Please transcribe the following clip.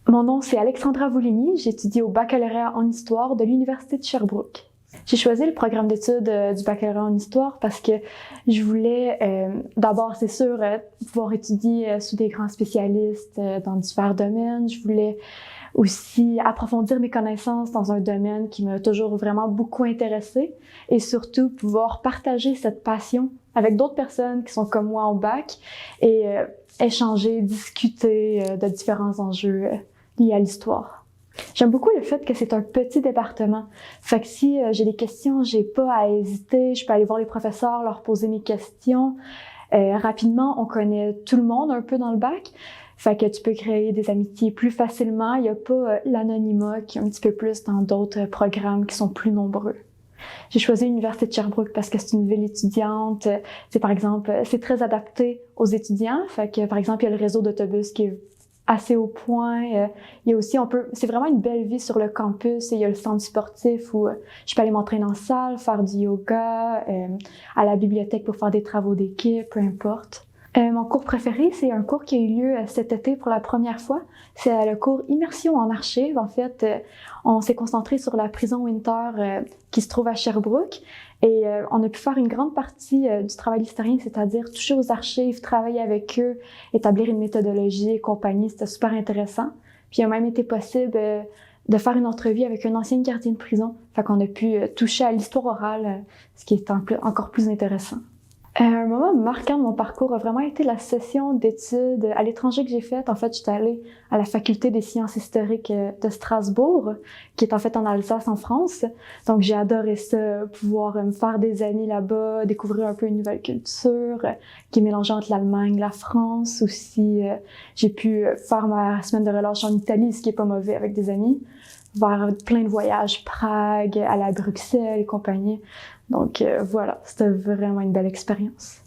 Mon nom, c'est Alexandra Vouligny. J'étudie au baccalauréat en histoire de l'Université de Sherbrooke. J'ai choisi le programme d'études du baccalauréat en histoire parce que je voulais, d'abord, c'est sûr, pouvoir étudier sous des grands spécialistes dans divers domaines. Je voulais aussi approfondir mes connaissances dans un domaine qui m'a toujours vraiment beaucoup intéressée et surtout pouvoir partager cette passion avec d'autres personnes qui sont comme moi au bac et échanger, discuter de différents enjeux liés à l'histoire. J'aime beaucoup le fait que c'est un petit département. Fait que si j'ai des questions, j'ai pas à hésiter, je peux aller voir les professeurs, leur poser mes questions. Rapidement, on connaît tout le monde un peu dans le bac. Fait que tu peux créer des amitiés plus facilement. Il n'y a pas l'anonymat qui est un petit peu plus dans d'autres programmes qui sont plus nombreux. J'ai choisi l'Université de Sherbrooke parce que c'est une ville étudiante. C'est par exemple, c'est très adapté aux étudiants. Fait que par exemple, il y a le réseau d'autobus qui est assez au point. Il y a aussi, c'est vraiment une belle vie sur le campus. Et il y a le centre sportif où je peux aller m'entraîner en salle, faire du yoga, à la bibliothèque pour faire des travaux d'équipe, peu importe. Mon cours préféré, c'est un cours qui a eu lieu cet été pour la première fois. C'est le cours Immersion en archives. En fait, on s'est concentré sur la prison Winter qui se trouve à Sherbrooke et on a pu faire une grande partie du travail d'historien, c'est-à-dire toucher aux archives, travailler avec eux, établir une méthodologie et compagnie. C'était super intéressant. Puis il a même été possible de faire une entrevue avec un ancien gardien de prison. Fait qu'on a pu toucher à l'histoire orale, ce qui est encore plus intéressant. Un moment marquant de mon parcours a vraiment été la session d'études à l'étranger que j'ai faite. En fait, j'étais allée à la Faculté des sciences historiques de Strasbourg, qui est en fait en Alsace, en France. Donc, j'ai adoré ça, pouvoir me faire des amis là-bas, découvrir un peu une nouvelle culture qui est mélangée entre l'Allemagne, la France aussi. J'ai pu faire ma semaine de relâche en Italie, ce qui est pas mauvais avec des amis, vers plein de voyages, Prague, aller à Bruxelles et compagnie. Donc voilà, c'était vraiment une belle expérience.